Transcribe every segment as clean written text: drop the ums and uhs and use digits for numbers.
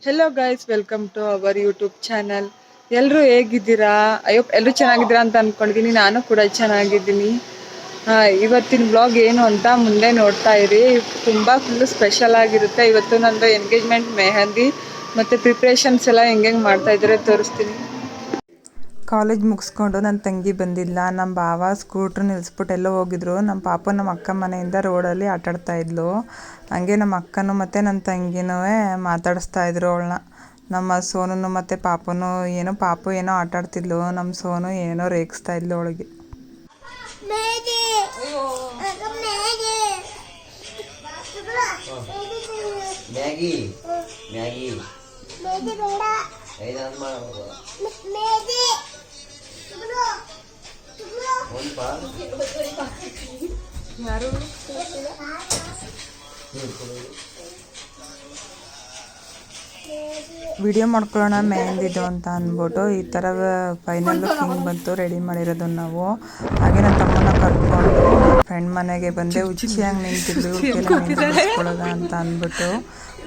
Hello guys, welcome to our YouTube channel. ಎಲ್ಲರೂ ಹೇಗಿದ್ದೀರಾ? ಅಯ್ಯೋ, ಎಲ್ಲರೂ ಚೆನ್ನಾಗಿದ್ದೀರಾ ಅಂತ ಅಂದ್ಕೊಂಡಿದ್ದೀನಿ. ನಾನು ಕೂಡ ಚೆನ್ನಾಗಿದ್ದೀನಿ. ಇವತ್ತಿನ ಬ್ಲಾಗ್ ಏನು ಅಂತ ಮುಂದೆ ನೋಡ್ತಾ ಇರಿ. ತುಂಬ ಫುಲ್ಲು ಸ್ಪೆಷಲ್ ಆಗಿರುತ್ತೆ. ಇವತ್ತು ನಂದು ಎಂಗೇಜ್ಮೆಂಟ್ ಮೆಹಂದಿ ಮತ್ತು ಪ್ರಿಪ್ರೇಷನ್ಸ್ ಎಲ್ಲ ಹೆಂಗೆ ಮಾಡ್ತಾ ಇದ್ದಾರೆ ತೋರಿಸ್ತೀನಿ. ಕಾಲೇಜ್ ಮುಗಿಸ್ಕೊಂಡು ನನ್ನ ತಂಗಿ ಬಂದಿಲ್ಲ. ನಮ್ಮ ಭಾವ ಸ್ಕೂಟ್ರ್ ನಿಲ್ಲಿಸ್ಬಿಟ್ಟು ಎಲ್ಲೋ ಹೋಗಿದ್ರು. ನಮ್ಮ ಪಾಪು ನಮ್ಮ ಅಕ್ಕ ಮನೆಯಿಂದ ರೋಡಲ್ಲಿ ಆಟಾಡ್ತಾ ಇದ್ಲು. ಹಂಗೆ ನಮ್ಮ ಅಕ್ಕನೂ ಮತ್ತು ನನ್ನ ತಂಗಿನೂ ಮಾತಾಡಿಸ್ತಾ ಇದ್ರು ಅವಳನ್ನ. ನಮ್ಮ ಸೋನು ಮತ್ತು ಪಾಪು ಏನೋ ಆಟಾಡ್ತಿದ್ಲು. ನಮ್ಮ ಸೋನು ಏನೋ ರೇಗಿಸ್ತಾ ಇದ್ಲು ಅವಳಿಗೆ. ವಿಡಿಯೋ ಮಾಡ್ಕೊಳ್ಳೋಣ ಮೆಹಂದಿದು ಅಂತ ಅಂದ್ಬಿಟ್ಟು ಈ ಥರ ಫೈನಲ್ ಲುಕ್ಕಿಂಗ್ ಬಂತು ರೆಡಿ ಮಾಡಿರೋದು ನಾವು. ಹಾಗೆ ನನ್ನ ತಮ್ಮನ ಕರ್ಕೊಂಡು ಫ್ರೆಂಡ್ ಮನೆಗೆ ಬಂದೆ. ಹುಚ್ಚಿಯಾಗಿ ನಿಂತಿದ್ವಿ ಬಿಡಿಸ್ಕೊಳ್ಳೋದ ಅಂತ ಅಂದ್ಬಿಟ್ಟು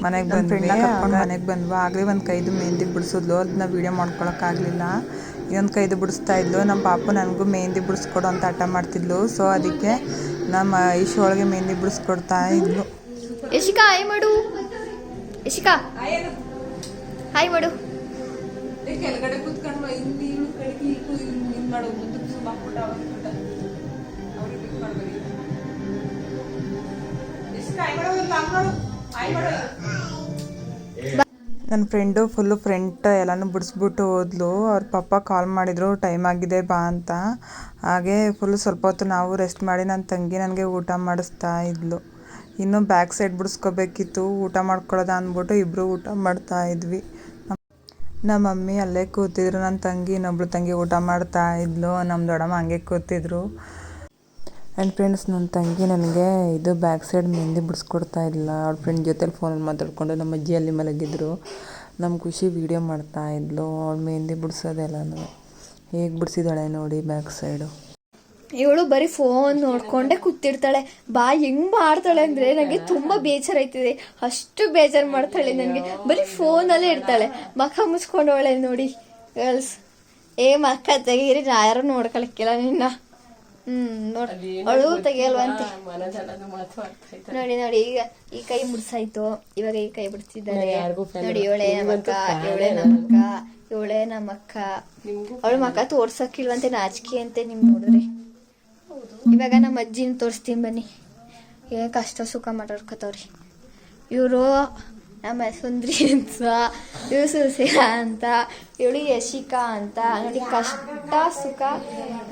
ಮನೆಗೆ ಬಂದ್ವಿ. ಕರ್ಕೊಂಡು ಮನೆಗೆ ಬಂದ್ವಿ. ಆಗಲೇ ಒಂದು ಕೈದು ಮೆಹಂದಿ ಬಿಡಿಸಿದ್ಲು. ಅದನ್ನ ವೀಡಿಯೋ ಮಾಡ್ಕೊಳಕ್ಕಾಗಲಿಲ್ಲ. ಇನ್ನೊಂದು ಕೈದು ಬಿಡಿಸ್ತಾ ಇದ್ಲು. ನಮ್ಮ ಪಾಪು ನನಗೂ ಮೆಹಂದಿ ಬಿಡಿಸ್ಕೊಡು ಅಂತ ಹಠ ಮಾಡ್ತಿದ್ಲು. ಸೊ ಅದಕ್ಕೆ ನಮ್ಮ ಐಶು ಒಳಗೆ ಮೆಹಂದಿ ಬಿಡಿಸ್ಕೊಡ್ತಾ ಇದ್ಲು. ಯಶಿಕಾ ಹಾಯ್ ಮಾಡು. ಯಶಿಕಾ ಹಾಯ್ ಮಾಡು. ಕೆಳಗಡೆ ಕೂತ್ಕೊಂಡು ಮಾಡು. ನನ್ನ ಫ್ರೆಂಡು ಫುಲ್ಲು ಫ್ರಂಟ್ ಎಲ್ಲನೂ ಬಿಡಿಸ್ಬಿಟ್ಟು ಹೋದ್ಲು. ಅವ್ರ ಪಪ್ಪ ಕಾಲ್ ಮಾಡಿದ್ರು, ಟೈಮ್ ಆಗಿದೆ ಬಾ ಅಂತ. ಹಾಗೆ ಫುಲ್ಲು ಸ್ವಲ್ಪ ಹೊತ್ತು ನಾವು ರೆಸ್ಟ್ ಮಾಡಿ ನನ್ನ ತಂಗಿ ನನಗೆ ಊಟ ಮಾಡಿಸ್ತಾ ಇದ್ಲು. ಇನ್ನೂ ಬ್ಯಾಕ್ ಸೈಡ್ ಬಿಡಿಸ್ಕೋಬೇಕಿತ್ತು. ಊಟ ಮಾಡ್ಕೊಳ್ಳೋದ ಅಂದ್ಬಿಟ್ಟು ಇಬ್ಬರು ಊಟ ಮಾಡ್ತಾ ಇದ್ವಿ. ನಮ್ಮ ಮಮ್ಮಿ ಅಲ್ಲೇ ಕೂತಿದ್ರು. ನನ್ನ ತಂಗಿ ಇನ್ನೊಬ್ಳು ತಂಗಿ ಊಟ ಮಾಡ್ತಾ ಇದ್ಲು. ನಮ್ಮ ದೊಡ್ಡಮ್ಮ ಹಂಗೆ ಕೂತಿದ್ರು. ಆ್ಯಂಡ್ ಫ್ರೆಂಡ್ಸ್, ನನ್ನ ತಂಗಿ ನನಗೆ ಇದು ಬ್ಯಾಕ್ ಸೈಡ್ ಮೆಹಂದಿ ಬಿಡಿಸ್ಕೊಡ್ತಾ ಇಲ್ಲ. ಅವ್ಳ ಫ್ರೆಂಡ್ ಜೊತೆಲಿ ಫೋನಲ್ಲಿ ಮಾತಾಡ್ಕೊಂಡು ನಮ್ಮ ಅಜ್ಜಿ ಅಲ್ಲಿ ಮಲಗಿದ್ರು. ನಮ್ಮ ಖುಷಿ ವೀಡಿಯೋ ಮಾಡ್ತಾ ಇದ್ಲು. ಅವಳು ಮೆಹಂದಿ ಬಿಡಿಸೋದೆಲ್ಲನೂ ಹೇಗೆ ಬಿಡಿಸಿದಾಳೆ ನೋಡಿ ಬ್ಯಾಕ್ ಸೈಡು. ಇವಳು ಬರೀ ಫೋನ್ ನೋಡ್ಕೊಂಡೆ ಕೂತಿರ್ತಾಳೆ. ಹೆಂಗ್ ಮಾಡ್ತಾಳೆ ಅಂದ್ರೆ ನನಗೆ ತುಂಬಾ ಬೇಜಾರಾಯ್ತಿದೆ. ಅಷ್ಟು ಬೇಜಾರು ಮಾಡ್ತಾಳೆ ನನಗೆ. ಬರೀ ಫೋನಲ್ಲೇ ಇರ್ತಾಳೆ. ಮಖ ಮುಚ್ಕೊಂಡವಳೆ ನೋಡಿ ಗರ್ಲ್ಸ್. ಮಕ್ಕ ತೆಗೀರಿ, ಯಾರು ನೋಡ್ಕೊಳಕ್ಕಿಲ್ಲ ನಿನ್ನ. ಅವಳು ತೆಗಿಯಲ್ವಂತೆ. ನೋಡಿ ನೋಡಿ, ಈಗ ಈ ಕೈ ಮುಡ್ಸಾಯ್ತು. ಇವಾಗ ಈ ಕೈ ಬಿಡ್ತಿದ್ದಾರೆ ನೋಡಿ. ಇವಳೇ ನಮ್ಮಕ್ಕ, ಇವಳೇ ನಮ್ಮಕ್ಕ. ಅವಳ ಮಕ್ಕ ತೋರ್ಸಕ್ಕಿಲ್ವಂತೆ, ನಾಚಿಕೆ ಅಂತೆ ನಿಮ್ ನೋಡಿದ್ರಿ. ಇವಾಗ ನಮ್ಮ ಅಜ್ಜಿನ ತೋರಿಸ್ತೀನಿ ಬನ್ನಿ. ಈಗ ಕಷ್ಟ ಸುಖ ಮಾತಾಡ್ಕೊತವ್ರಿ. ಇವರು ನಮ್ಮ ಸುಂದ್ರಿ ಅಂತ, ಇವರು ಸುಸಿಲ ಅಂತ, ಇವಳು ಯಶಿಕಾ ಅಂತ. ನೋಡಿ ಕಷ್ಟ ಸುಖ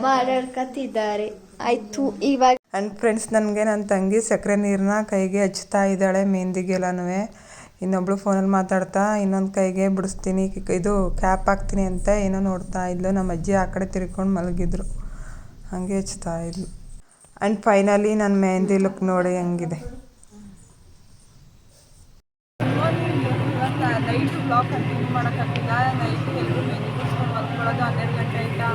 ಮಾತಾಡ್ಕೊತಿದ್ದಾರೆ. ಆಯ್ತು ಇವಾಗ. ಆ್ಯಂಡ್ ಫ್ರೆಂಡ್ಸ್, ನನಗೆ ನನ್ನ ತಂಗಿ ಸಕ್ಕರೆ ನೀರನ್ನ ಕೈಗೆ ಹಚ್ತಾ ಇದ್ದಾಳೆ ಮೆಹಂದಿಗೆಲ್ಲನೂ. ಇನ್ನೊಬ್ಳು ಫೋನಲ್ಲಿ ಮಾತಾಡ್ತಾ ಇನ್ನೊಂದು ಕೈಗೆ ಬಿಡಿಸ್ತೀನಿ, ಇದು ಕ್ಯಾಪ್ ಹಾಕ್ತೀನಿ ಅಂತ ಏನೋ ನೋಡ್ತಾ ಇದ್ಲು. ನಮ್ಮ ಅಜ್ಜಿ ಆ ಕಡೆ ತಿರ್ಕೊಂಡು ಮಲಗಿದ್ರು. ಹಾಗೆ ಹಚ್ತಾ ಇದ್ಲು. ಆ್ಯಂಡ್ ಫೈನಲಿ ನನ್ನ ಮೆಹಂದಿ ಲುಕ್ ನೋಡಿ ಹೆಂಗಿದೆ. ನೈಟು ಬ್ಲಾಗ್ ಕಂಟಿನ್ಯೂ ಮಾಡೋಕ್ಕಾಗ್ತಿಲ್ಲ. ನೈಟು ಎಲ್ಲರೂ ಮೆಹಂದಿ ಬಿಡಿಸ್ಕೊಂಡು ಮಲ್ಕೊಳ್ಳೋದು 12 ಗಂಟೆ ಆಯಿತಾ.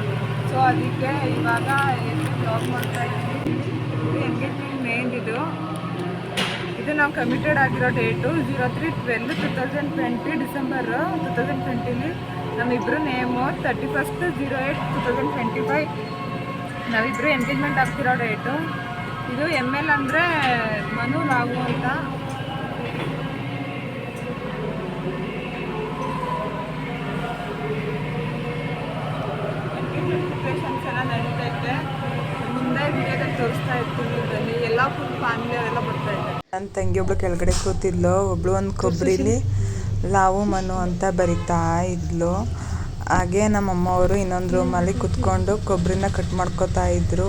ಸೊ ಅದಕ್ಕೆ ಇವಾಗ ಎಷ್ಟು ಬ್ಲಾಗ್ ಮಾಡ್ತಾ ಇದ್ದೀವಿ. ಎಂಗೇಜ್ಮೆಂಟ್ ಮೆಹಂದಿದು ಇದು ನಾವು ಕಮಿಟೆಡ್ ಆಗಿರೋ ಡೇಟು 03/12/2020 ಡಿಸೆಂಬರ್ 2020. ನಮ್ಮಿಬ್ಬರು ನೇಮು 31/08/2025. ನಾವಿಬ್ಬರು ಎಂಗೇಜ್ಮೆಂಟ್ ಆಗ್ತಿರೋ ಡೇಟು ಇದು. ML ಅಂದರೆ ಮನು ರಾಘು ಅಂತ. ಪ್ರಿಪ್ರೇಷನ್ಸ್ ಎಲ್ಲ ನಡೀತೈತೆ. ಮುಂದೆ ವಿಡಿಯೋದಲ್ಲಿ ತೋರಿಸ್ತಾ ಇರ್ತೀನಿ. ಬನ್ನಿ, ಎಲ್ಲ ಫುಲ್ ಫ್ಯಾಮಿಲಿ ಅವರೆಲ್ಲ ಬರ್ತಾ ಇದ್ದಾರೆ. ನನ್ನ ತಂಗಿ ಒಬ್ಳು ಕೆಳಗಡೆ ಕೂತಿದ್ಲು. ಒಬ್ಳು ಒಂದು ಕೊಬ್ಬರಿಲಿ ಲಾವು ಮನು ಅಂತ ಬರಿತಾ ಇದ್ಲು. ಹಾಗೆ ನಮ್ಮಮ್ಮ ಅವರು ಇನ್ನೊಂದು ರೂಮಲ್ಲಿ ಕುತ್ಕೊಂಡು ಕೊಬ್ಬರಿನ ಕಟ್ ಮಾಡ್ಕೋತಾ ಇದ್ರು.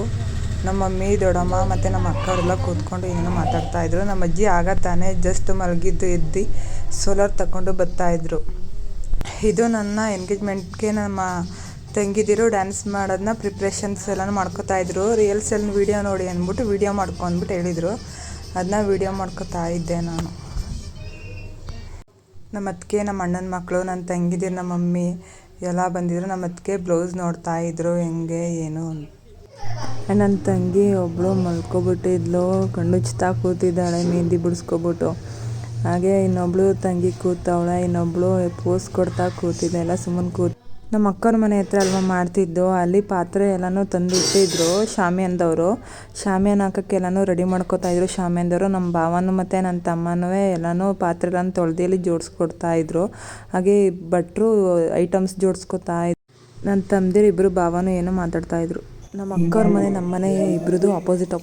ನಮ್ಮ ಮಮ್ಮಿ, ದೊಡ್ಡಮ್ಮ ಮತ್ತು ನಮ್ಮ ಅಕ್ಕವರೆಲ್ಲ ಕೂತ್ಕೊಂಡು ಏನೇನೋ ಮಾತಾಡ್ತಾ ಇದ್ರು. ನಮ್ಮ ಅಜ್ಜಿ ಆಗ ತಾನೇ ಜಸ್ಟ್ ಮಲಗಿದ್ದು ಎದ್ದು ಸೋಲಾರ್ ತಗೊಂಡು ಬರ್ತಾಯಿದ್ರು. ಇದು ನನ್ನ ಎಂಗೇಜ್ಮೆಂಟ್ಗೆ ನಮ್ಮ ತಂಗಿದಿರು ಡ್ಯಾನ್ಸ್ ಮಾಡೋದನ್ನ ಪ್ರಿಪ್ರೇಷನ್ಸ್ ಎಲ್ಲ ಮಾಡ್ಕೋತಾ ಇದ್ರು. ರೀಲ್ಸ್ ಎಲ್ಲ ವೀಡಿಯೋ ನೋಡಿ ಅಂದ್ಬಿಟ್ಟು ವೀಡಿಯೋ ಮಾಡ್ಕೊಂಡ್ಬಿಟ್ಟು ಹೇಳಿದರು. ಅದನ್ನ ವೀಡಿಯೋ ಮಾಡ್ಕೋತಾ ಇದ್ದೆ ನಾನು. ನಮ್ಮ ಅತ್ತಿಗೆ, ನಮ್ಮ ಅಣ್ಣನ ಮಕ್ಕಳು, ನನ್ನ ತಂಗಿದಿರು, ನಮ್ಮ ಮಮ್ಮಿ ಎಲ್ಲ ಬಂದಿದ್ರು. ನಮ್ಮ ಅತ್ತಿಗೆ ಬ್ಲೌಸ್ ನೋಡ್ತಾ ಇದ್ರು ಹೆಂಗೆ ಏನು ಅಂತ. ನನ್ನ ತಂಗಿ ಒಬ್ಬಳು ಮಲ್ಕೊಬಿಟ್ಟಿದ್ಲು. ಕಣ್ಣು ಚಿತ್ತಾ ಕೂತಿದ್ದಾಳೆ ಮೆಹಂದಿ ಬಿಡಿಸ್ಕೊಬಿಟ್ಟು. ಹಾಗೆ ಇನ್ನೊಬ್ಳು ತಂಗಿ ಕೂತವಳೆ, ಇನ್ನೊಬ್ಳು ಪೋಸ್ ಕೊಡ್ತಾ ಕೂತಿದ್ದೆ. ಎಲ್ಲ ಸುಮ್ಮನೆ ನಮ್ಮ ಅಕ್ಕವ್ರ ಮನೆ ಹತ್ರ ಅಲ್ವಾ ಮಾಡ್ತಿದ್ದು. ಅಲ್ಲಿ ಪಾತ್ರೆ ಎಲ್ಲನೂ ತಂದಿಟ್ಟಿದ್ರು ಶಾಮಿಯಾನದವರು. ಶಾಮಿಯಾನ ಹಾಕೋಕ್ಕೆ ಎಲ್ಲನೂ ರೆಡಿ ಮಾಡ್ಕೋತಾ ಇದ್ರು ಶಾಮಿಯಾನದವರು. ನಮ್ಮ ಭಾವನೂ ಮತ್ತು ನನ್ನ ತಮ್ಮನೂ ಎಲ್ಲನೂ ಪಾತ್ರೆ ಎಲ್ಲ ತೊಳೆದು ಜೋಡಿಸ್ಕೊಡ್ತಾ ಇದ್ರು. ಹಾಗೆ ಭಟ್ರು ಐಟಮ್ಸ್ ಜೋಡಿಸ್ಕೊತಾ ಇದ್ರು. ನನ್ನ ತಮ್ಮದಿರು ಇಬ್ಬರು ಭಾವನೂ ಏನೋ ಮಾತಾಡ್ತಾ ಇದ್ರು. ನಮ್ಮ ಅಕ್ಕವ್ರ ಮನೆ ನಮ್ಮ ಮನೆ ಇಬ್ರದ್ದು ಆಪೋಸಿಟ್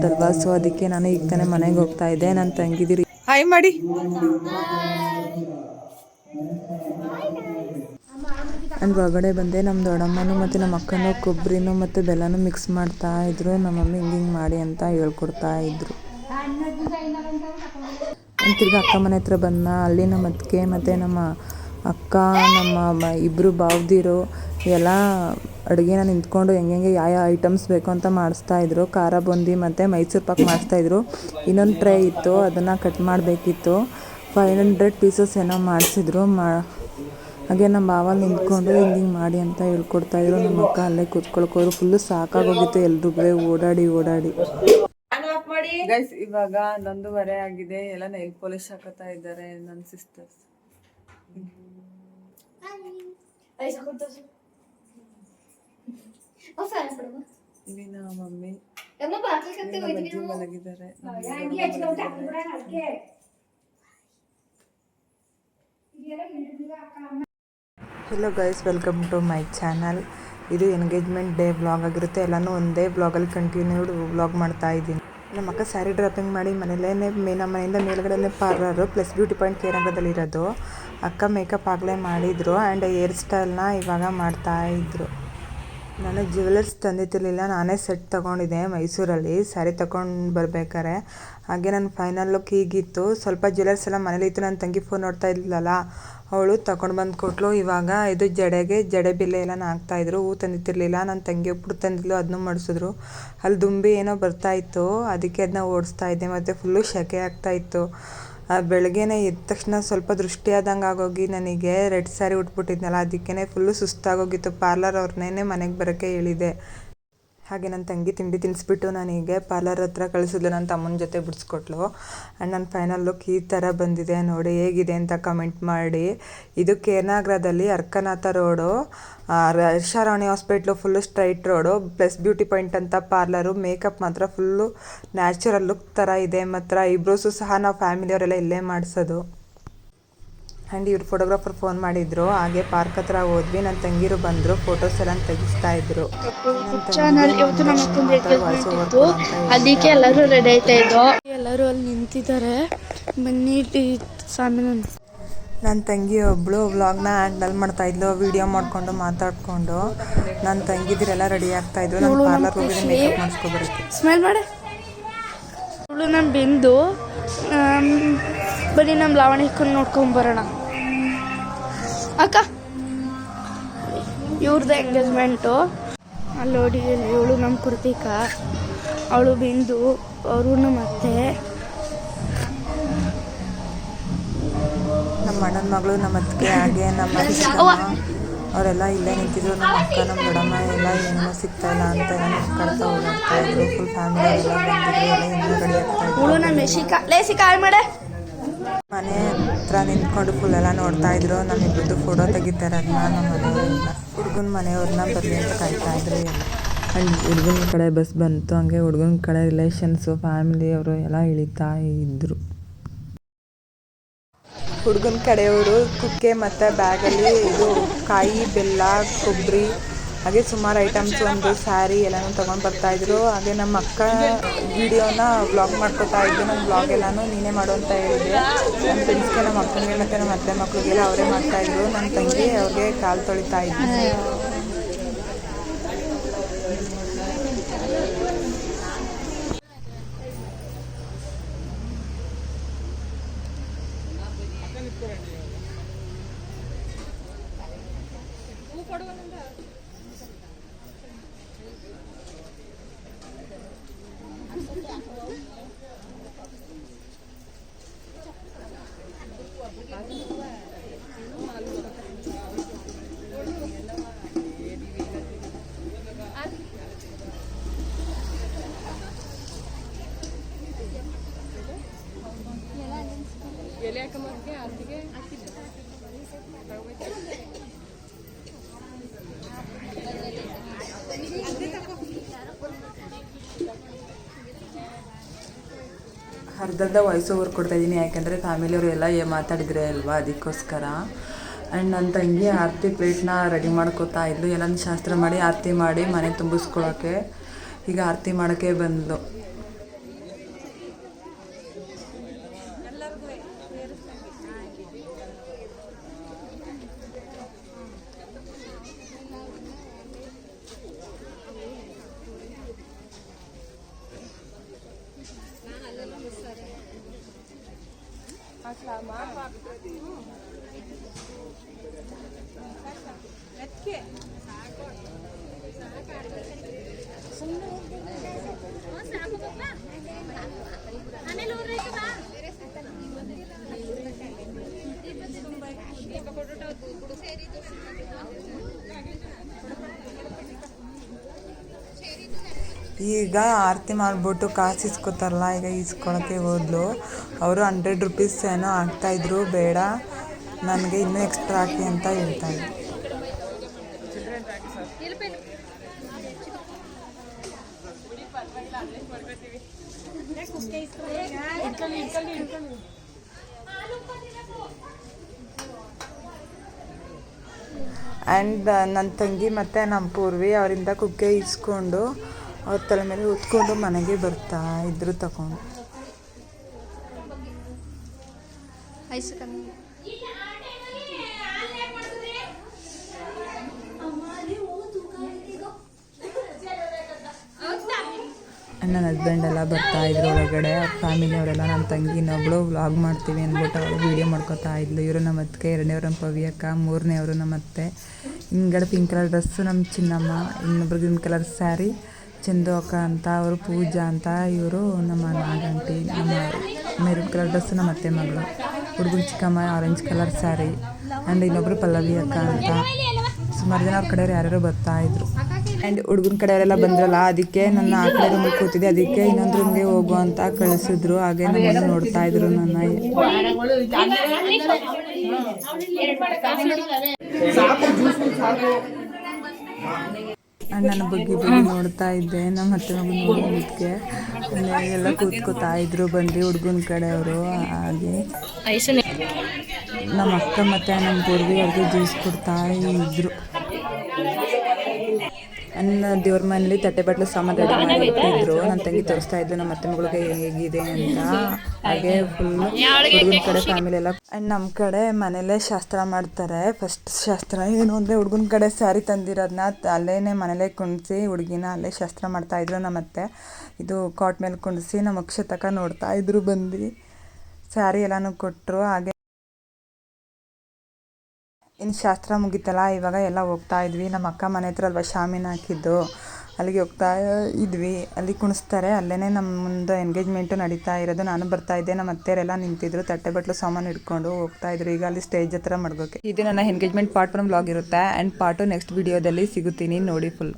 ಅಲ್ವಾ, ಸೊ ಅದಕ್ಕೆ ನಾನು ಈಗ ತಾನೇ ಮನೆಗೆ ಹೋಗ್ತಾ ಇದ್ದೆ. ನನ್ನ ತಂಗಿದಿರು ಹಾಯ್ ಮಾಡಿ. ಅಂಡ್ ಹೊರಗಡೆ ಬಂದೆ. ನಮ್ಮ ದೊಡ್ಡಮ್ಮನೂ ಮತ್ತು ನಮ್ಮ ಅಕ್ಕನೂ ಕೊಬ್ಬರಿನೂ ಮತ್ತು ಬೆಲ್ಲನೂ ಮಿಕ್ಸ್ ಮಾಡ್ತಾ ಇದ್ರು. ನಮ್ಮ ಮಮ್ಮಿ ಹಿಂಗೆ ಮಾಡಿ ಅಂತ ಹೇಳ್ಕೊಡ್ತಾ ಇದ್ರು. ತಿರ್ಗಿ ಅಕ್ಕ ಮನೆ ಹತ್ರ ಬಂದ. ಅಲ್ಲಿ ನಮ್ಮ ಅತ್ತಿಗೆ ಮತ್ತು ನಮ್ಮ ಅಕ್ಕ, ನಮ್ಮ ಇಬ್ಬರು ಬಾವದಿರು ಎಲ್ಲ ಅಡುಗೆನ ನಿಂತ್ಕೊಂಡು ಹೆಂಗೆ ಯಾವ ಐಟಮ್ಸ್ ಬೇಕು ಅಂತ ಮಾಡಿಸ್ತಾಯಿದ್ರು. ಖಾರ ಬೂಂದಿ ಮತ್ತು ಮೈಸೂರು ಪಾಕ್ ಮಾಡಿಸ್ತಾಯಿದ್ರು. ಇನ್ನೊಂದು ಟ್ರೇ ಇತ್ತು, ಅದನ್ನು ಕಟ್ ಮಾಡಬೇಕಿತ್ತು. 500 ಪೀಸಸ್ ಏನೋ ಮಾಡಿಸಿದ್ರು. ಹಾಗೆ ನಮ್ಮ ಭಾವ ನಿಂತ್ಕೊಂಡು ಹಿಂಗೆ ಮಾಡಿ ಅಂತ ಹೇಳ್ಕೊಡ್ತಾಯಿದ್ರು. ನಮ್ಮ ಅಕ್ಕ ಅಲ್ಲೇ ಕೂತ್ಕೊಳ್ಕೋರು. ಫುಲ್ಲು ಸಾಕಾಗೋಗಿತ್ತು ಎಲ್ರಿಗೂ ಓಡಾಡಿ. ಗೈಸ್ ಇವಾಗ 11:30 ಆಗಿದೆ. ಎಲ್ಲ ನೈಲ್ ಪಾಲಿಶ್ ಹಾಕೋತಾ ಇದ್ದಾರೆ ನನ್ನ ಸಿಸ್ಟರ್ಸ್. ಇಲ್ಲಿ ನಮ್ಮ ಮಮ್ಮಿ ಅಜ್ಜಿ ಮಲಗಿದ್ದಾರೆ. Hello guys, welcome to my channel. ಇದು ಎಂಗೇಜ್ಮೆಂಟ್ ಡೇ ವ್ಲಾಗ್ ಆಗಿರುತ್ತೆ. ಎಲ್ಲನೂ ಒಂದೇ ವ್ಲಾಗಲ್ಲಿ ಕಂಟಿನ್ಯೂಡ್ ವ್ಲಾಗ್ ಮಾಡ್ತಾ ಇದ್ದೀನಿ. ನಮ್ಮ ಅಕ್ಕ ಸ್ಯಾರಿ ಡ್ರಾಪಿಂಗ್ ಮಾಡಿ ಮನೆಯಲ್ಲೇ ನಮ್ಮ ಮನೆಯಿಂದ ಮೇಲ್ಗಡೆ ಪಾರ್ಲರು ಪ್ಲಸ್ ಬ್ಯೂಟಿ ಪಾಯಿಂಟ್ ಕೇರಳದಲ್ಲಿರೋದು. ಅಕ್ಕ ಮೇಕಪ್ ಆಗಲೇ ಮಾಡಿದರು ಆ್ಯಂಡ್ ಹೇರ್ ಸ್ಟೈಲ್ನ ಇವಾಗ ಮಾಡ್ತಾಯಿದ್ರು. ನಾನು ಜ್ಯುವೆಲರ್ಸ್ ತಂದಿತ್ತಿರಲಿಲ್ಲ, ನಾನೇ ಸೆಟ್ ತೊಗೊಂಡಿದ್ದೆ ಮೈಸೂರಲ್ಲಿ ಸ್ಯಾರಿ ತೊಗೊಂಡು ಬರ್ಬೇಕಾರೆ. ಹಾಗೆ ನನ್ನ ಫೈನಲ್ ಲುಕ್ ಹೀಗಿತ್ತು. ಸ್ವಲ್ಪ ಜ್ಯುವೆಲರ್ಸ್ ಎಲ್ಲ ಮನೇಲಿತ್ತು. ನನ್ನ ತಂಗಿ ಫೋನ್ ನೋಡ್ತಾ ಇದ್ಲಲ್ಲ, ಅವಳು ತೊಗೊಂಡು ಬಂದು ಕೊಟ್ಟಳು. ಇವಾಗ ಇದು ಜಡೆ ಬಿಲ್ಲೆ ಎಲ್ಲ ಹಾಕ್ತಾಯಿದ್ರು. ಹೂ ತಂದಿತ್ತಿರಲಿಲ್ಲ, ನನ್ನ ತಂಗಿ ಒಬ್ಬರು ತಂದಿದ್ಲು, ಅದನ್ನೂ ಮಾಡಿಸಿದ್ರು. ಅಲ್ಲಿ ದುಂಬಿ ಏನೋ ಬರ್ತಾಯಿತ್ತು, ಅದಕ್ಕೆ ಅದನ್ನ ಓಡಿಸ್ತಾ ಇದ್ದೆ. ಮತ್ತು ಫುಲ್ಲು ಸೆಕೆ ಆಗ್ತಾಯಿತ್ತು. ಬೆಳಗ್ಗೆನೇ ಎದ್ದ ತಕ್ಷಣ ಸ್ವಲ್ಪ ದೃಷ್ಟಿ ಆದಂಗೆ ಆಗೋಗಿ ನನಗೆ ರೆಡ್ ಸ್ಯಾರಿ ಉಟ್ಬಿಟ್ಟಿದ್ನಲ್ಲ, ಅದಕ್ಕೇ ಫುಲ್ಲು ಸುಸ್ತಾಗೋಗಿತ್ತು. ಪಾರ್ಲರ್ ಅವ್ರನ್ನೇ ಮನೆಗೆ ಬರೋಕ್ಕೆ ಹೇಳಿದೆ. ಹಾಗೆ ನನ್ನ ತಂಗಿ ತಿಂಡಿ ತಿನ್ನಿಸ್ಬಿಟ್ಟು ನನಗೆ ಪಾರ್ಲರ್ ಹತ್ರ ಕಳಿಸಿದ್ಲು. ನನ್ನ ತಮ್ಮನ ಜೊತೆ ಬಿಡಿಸ್ಕೊಟ್ಲು. ಆ್ಯಂಡ್ ನನ್ನ ಫೈನಲ್ ಲುಕ್ ಈ ಥರ ಬಂದಿದೆ ನೋಡಿ. ಹೇಗಿದೆ ಅಂತ ಕಮೆಂಟ್ ಮಾಡಿ. ಇದು ಕೇರ್ನಗರದಲ್ಲಿ Arkanath road, Harsharani hospital full straight road, plus beauty point ಅಂತ ಪಾರ್ಲರು. ಮೇಕಪ್ ಮಾತ್ರ ಫುಲ್ಲು ನ್ಯಾಚುರಲ್ ಲುಕ್ ಥರ ಇದೆ. ಮಾತ್ರ ಐಬ್ರೋಸು ಸಹ ನಾವು ಫ್ಯಾಮಿಲಿಯವರೆಲ್ಲ ಇಲ್ಲೇ ಮಾಡಿಸೋದು. ಆ್ಯಂಡ್ ಇವ್ರು ಫೋಟೋಗ್ರಾಫರ್ ಫೋನ್ ಮಾಡಿದ್ರು. ಹಾಗೆ ಪಾರ್ಕ್ ಹತ್ರ ಹೋದ್ವಿ. ನನ್ನ ತಂಗಿರು ಬಂದರು, ಫೋಟೋಸ್ ಎಲ್ಲ ತೆಗಿಸ್ತಾ ಇದ್ರು. ಅದಕ್ಕೆ ಎಲ್ಲರೂ ರೆಡಿ ಆಯ್ತಾ ಇದ್ದೋ. ಎಲ್ಲರೂ ಅಲ್ಲಿ ನಿಂತಿದ್ದಾರೆ. ಬನ್ನಿ ಸಾಮಿನ. ನನ್ನ ತಂಗಿ ಒಬ್ಬಳು ವ್ಲಾಗ್ನ ಹ್ಯಾಂಡಲ್ ಮಾಡ್ತಾಯಿದ್ಲು, ವೀಡಿಯೋ ಮಾಡಿಕೊಂಡು ಮಾತಾಡಿಕೊಂಡು. ನನ್ನ ತಂಗಿದಿರೆಲ್ಲ ರೆಡಿ ಆಗ್ತಾಯಿದ್ರು. ನಾನು ಪಾರ್ಲರ್ ಹೋಗಿ ಮೇಕಪ್ ಮಾಡಿಸ್ಕೊಬರುತ್ತೆ. ಸ್ಮೆಲ್ ಮಾಡಿ ಅವಳು ನಮ್ಮ ಬಿಂದು. ಬನ್ನಿ ನಮ್ಮ ಲಾವಣಿಕೊಂಡು ನೋಡ್ಕೊಂಬರೋಣ. ಅಕ್ಕ ಇವ್ರದ್ದು ಎಂಗೇಜ್ಮೆಂಟು. ಅಲ್ಲಿ ನೋಡಿ, ಇವಳು ನಮ್ಮ ಕೃತಿಕ, ಅವಳು ಬಿಂದು, ಅವರು ಮತ್ತೆ ನಮ್ಮ ಅಣ್ಣನ ಮಗಳು, ನಮ್ಮ ಅತ್ತಿಗೆ, ಹಾಗೆ ನಮ್ಮ ಅವರೆಲ್ಲ ಇಲ್ಲೇ ನಿಂತಿದ್ರು. ನಮ್ಮ ಅಕ್ಕ, ನಮ್ಮ ದೊಡ್ಡಮ್ಮ ಎಲ್ಲ ಏನೇನೋ ಸಿಗ್ತಾಯಿಲ್ಲ ಅಂತ ಎಲ್ಲ ನಿಂತ್ಕೊಳ್ತಾ ಓಡಾಡ್ತಾ ಇದ್ರು. ಫುಲ್ ಫ್ಯಾಮಿಲಿ ಎಲ್ಲ ಬಂದಿದ್ರು. ಎಲ್ಲ ಇನ್ನೂ ರೆಡಿ ಆಗ್ತಾ ಇದ್ರು. ಮನೆ ಹತ್ರ ನಿಂತ್ಕೊಂಡು ಫುಲ್ ಎಲ್ಲ ನೋಡ್ತಾ ಇದ್ರು. ನಮ್ಮಿಬ್ಬರದ್ದು ಫೋಟೋ ತೆಗಿತಾರೆ. ಅದನ್ನ ನಮ್ಮ ಮನೆಯವರೆಲ್ಲ ಹುಡುಗನ ಮನೆಯವ್ರನ್ನ ಬರಲಿ ಅಂತ ಕಾಯ್ತಾ ಇದ್ರು ಎಲ್ಲ. ಆ್ಯಂಡ್ ಹುಡುಗನ ಕಡೆ ಬಸ್ ಬಂತು. ಹಂಗೆ ಹುಡುಗನ ಕಡೆ ರಿಲೇಷನ್ಸು, ಫ್ಯಾಮಿಲಿಯವರು ಎಲ್ಲ ಇಳಿತಾ ಇದ್ದರು. ಹುಡುಗನ ಕಡೆಯವರು ಕುಕ್ಕೆ ಮತ್ತು ಬ್ಯಾಗಲ್ಲಿ ಇದು ಕಾಯಿ, ಬೆಲ್ಲ, ಕೊಬ್ಬರಿ, ಹಾಗೆ ಸುಮಾರು ಐಟಮ್ಸ್, ಒಂದು ಸ್ಯಾರಿ ಎಲ್ಲನೂ ತೊಗೊಂಡು ಬರ್ತಾಯಿದ್ರು. ಹಾಗೆ ನಮ್ಮ ಅಕ್ಕ ವಿಡಿಯೋನ ವ್ಲಾಗ್ ಮಾಡ್ಕೊತಾ ಇದ್ದು. ನಮ್ಮ ವ್ಲಾಗ್ ಎಲ್ಲನೂ ನೀನೇ ಮಾಡು ಅಂತ ಹೇಳಿದೆ. ನನ್ನ ಫ್ರೆಂಡ್ಸ್ಗೆ, ನಮ್ಮ ಅಕ್ಕನಿಗೆ ಮತ್ತು ನಮ್ಮ ಅತ್ತೆ ಮಕ್ಕಳಿಗೆಲ್ಲ ಅವರೇ ಮಾಡ್ತಾಯಿದ್ರು. ನನ್ನ ತಂಗಿ ಅವ್ರಿಗೆ ಕಾಲು ತೊಳಿತಾ ಇದ್ದರು. ಅರ್ಧರ್ಧ ವಾಯ್ಸ್ ಓವರ್ ಕೊಡ್ತಾಯಿದ್ದೀನಿ, ಯಾಕೆಂದರೆ ಫ್ಯಾಮಿಲಿಯವರು ಎಲ್ಲ ಮಾತಾಡಿದ್ರೆ ಅಲ್ವಾ, ಅದಕ್ಕೋಸ್ಕರ. ಆ್ಯಂಡ್ ನನ್ನ ತಂಗಿ ಆರತಿ ಪ್ಲೇಟ್ನ ರೆಡಿ ಮಾಡ್ಕೋತಾ ಇದ್ಲು, ಎಲ್ಲ ಶಾಸ್ತ್ರ ಮಾಡಿ ಆರತಿ ಮಾಡಿ ಮನೆ ತುಂಬಿಸ್ಕೊಳಕ್ಕೆ ಈಗ ಆರತಿ ಮಾಡೋಕ್ಕೆ ಬಂದಳು. ಈಗ ಆರತಿ ಮಾಡಿಬಿಟ್ಟು ಕಾಸು ಇಸ್ಕೊತಾರಲ್ಲ, ಈಗ ಇಸ್ಕೊಳಕ್ಕೆ ಹೋದ್ಲು. ಅವರು 100 ರುಪೀಸ್ ಏನೋ ಹಾಕ್ತಾಯಿದ್ರು, ಬೇಡ ನನಗೆ ಇನ್ನೂ ಎಕ್ಸ್ಟ್ರಾ ಹಾಕಿ ಅಂತ ಹೇಳ್ತಾಯಿದ್ರು. ಆ್ಯಂಡ್ ನನ್ನ ತಂಗಿ ಮತ್ತು ನಮ್ಮ ಪೂರ್ವಿ ಅವರಿಂದ ಕುಕ್ಕೆ ಇಸ್ಕೊಂಡು ಅವ್ರ ತಲೆ ಮೇಲೆ ಹೊತ್ಕೊಂಡು ಮನೆಗೆ ಬರ್ತಾ ಇದ್ರು ತಗೊಂಡು. ನನ್ನ ಹಸ್ಬೆಂಡ್ ಎಲ್ಲ ಬರ್ತಾಯಿದ್ರು ಒಳಗಡೆ, ಅವ್ರ ಫ್ಯಾಮಿಲಿಯವರೆಲ್ಲ. ನಮ್ಮ ತಂಗಿ ಇನ್ನೊಬ್ಳು ವ್ಲಾಗ್ ಮಾಡ್ತೀವಿ ಅಂದ್ಬಿಟ್ಟು ಅವಳು ವೀಡಿಯೋ ಮಾಡ್ಕೊತಾ ಇದ್ಲು. ಇವರು ನಮ್ಮ ಅತ್ತಿಗೆ, 2ನೇವ್ರು ನಮ್ಮ ಪವಿಯಕ್ಕ, 3ನೇವ್ರು ನಮ್ಮ ಅತ್ತೆ. ಹಿಂದ್ಗಡೆ ಪಿಂಕ್ ಕಲರ್ ಡ್ರೆಸ್ಸು ನಮ್ಮ ಚಿನ್ನಮ್ಮ, ಇನ್ನೊಬ್ರು ಗ್ರೀನ್ ಕಲರ್ ಸ್ಯಾರಿ ಚಂದು ಅಕ್ಕ ಅಂತ, ಅವರು ಪೂಜಾ ಅಂತ, ಇವರು ನಮ್ಮ ನಾಗಂಟಿ. ನಮ್ಮ ಮೆರೂನ್ ಕಲರ್ ಡ್ರೆಸ್ಸು ನಮ್ಮ ಅತ್ತೆ ಮಗಳು, ಹುಡುಗರು ಚಿಕ್ಕಮ್ಮ ಆರೆಂಜ್ ಕಲರ್ ಸ್ಯಾರಿ, ಆ್ಯಂಡ್ ಇನ್ನೊಬ್ರು ಪಲ್ಲವಿ ಅಕ್ಕ ಅಂತ. ಸುಮಾರು ಜನ ಅವ್ರ ಕಡೆಯವ್ರು ಯಾರ್ಯಾರು ಬರ್ತಾಯಿದ್ರು. ಆ್ಯಂಡ್ ಹುಡುಗನ ಕಡೆಯವರೆಲ್ಲ ಬಂದ್ರಲ್ಲ, ಅದಕ್ಕೆ ನನ್ನ ಆ ಕಡೆ ರೂಮಿಗೆ ಕೂತಿದ್ದೆ, ಅದಕ್ಕೆ ಇನ್ನೊಂದು ರೂಮ್ಗೆ ಹೋಗು ಅಂತ ಕಳಿಸಿದ್ರು. ಹಾಗೆ ನಮ್ಮನ್ನು ನೋಡ್ತಾ ಇದ್ರು ನನ್ನ. ನನ್ನ ಬಗ್ಗೆ ನೋಡ್ತಾ ಇದ್ದೆ, ನಮ್ಮ ಅತ್ತೆ ಮಗನ ನೋಡೋದಕ್ಕೆ ಎಲ್ಲ ಕೂತ್ಕೋತಾ ಇದ್ರು ಬಂದು ಹುಡುಗನ ಕಡೆಯವರು. ಹಾಗೆ ನಮ್ಮ ಅಕ್ಕ ಮತ್ತು ನಮ್ಮ ಪೂರ್ವಿ ಅವ್ರಿಗೆ ಜ್ಯೂಸ್ ಕೊಡ್ತಾ ಇದ್ರು. ನನ್ನ ದೇವ್ರ ಮನೇಲಿ ತಟ್ಟೆ ಬಟ್ಲು ಸಾಮಾನು ರೆಡಿ ಮಾಡಿ ಇಟ್ಟಿದ್ರು. ನನ್ನ ತಂಗಿ ತೋರಿಸ್ತಾ ಇದ್ದು ನಮ್ಮ ಅತ್ತೆ ಮಗಳಿಗೆ ಹೇಗಿದೆ ಅಂತ. ಹಾಗೆ ಫುಲ್ ಹುಡುಗನ ಕಡೆ ಫ್ಯಾಮಿಲಿ ಎಲ್ಲ. ಆ್ಯಂಡ್ ನಮ್ಮ ಕಡೆ ಮನೇಲೇ ಶಾಸ್ತ್ರ ಮಾಡ್ತಾರೆ. ಫಸ್ಟ್ ಶಾಸ್ತ್ರ ಏನು ಅಂದರೆ, ಹುಡುಗನ ಕಡೆ ಸ್ಯಾರಿ ತಂದಿರೋದನ್ನ ಅಲ್ಲೇ ಮನೇಲೇ ಕುಣಿಸಿ ಹುಡುಗಿನ ಅಲ್ಲೇ ಶಾಸ್ತ್ರ ಮಾಡ್ತಾಯಿದ್ರು ನಮ್ಮತ್ತೆ. ಇದು ಕಾಟ್ ಮೇಲೆ ಕುಣಿಸಿ ನಮ್ಮ ಅಕ್ಷತಕ ನೋಡ್ತಾ ಇದ್ರು ಬಂದು. ಸ್ಯಾರಿ ಎಲ್ಲನೂ ಕೊಟ್ಟರು. ಹಾಗೆ ಇನ್ನು ಶಾಸ್ತ್ರ ಮುಗೀತಲ್ಲ, ಇವಾಗ ಎಲ್ಲ ಹೋಗ್ತಾ ಇದ್ವಿ. ನಮ್ಮ ಅಕ್ಕ ಮನೆ ಹತ್ರ ಅಲ್ವಾ ಶಾಮಿನ ಹಾಕಿದ್ದು, ಅಲ್ಲಿಗೆ ಹೋಗ್ತಾ ಇದ್ವಿ. ಅಲ್ಲಿ ಕುಣಿಸ್ತಾರೆ, ಅಲ್ಲೇ ನಮ್ಮ ಮುಂದೆ ಎಂಗೇಜ್ಮೆಂಟು ನಡೀತಾ ಇರೋದು. ನಾನು ಬರ್ತಾಯಿದ್ದೆ, ನಮ್ಮ ಅತ್ತೆಯರೆಲ್ಲ ನಿಂತಿದ್ರು, ತಟ್ಟೆ ಬಟ್ಲು ಸಾಮಾನು ಹಿಡ್ಕೊಂಡು ಹೋಗ್ತಾಯಿದ್ರು. ಈಗ ಅಲ್ಲಿ ಸ್ಟೇಜ್ ಹತ್ರ ಮಾಡ್ಕೋಕೆ. ಇದು ನನ್ನ ಎಂಗೇಜ್ಮೆಂಟ್ ಪಾರ್ಟ್ 1 ವ್ಲಾಗ್ ಇರುತ್ತೆ. ಆ್ಯಂಡ್ ಪಾರ್ಟ್ 2 ನೆಕ್ಸ್ಟ್ ವೀಡಿಯೋದಲ್ಲಿ ಸಿಗುತ್ತೀನಿ, ನೋಡಿ ಫುಲ್.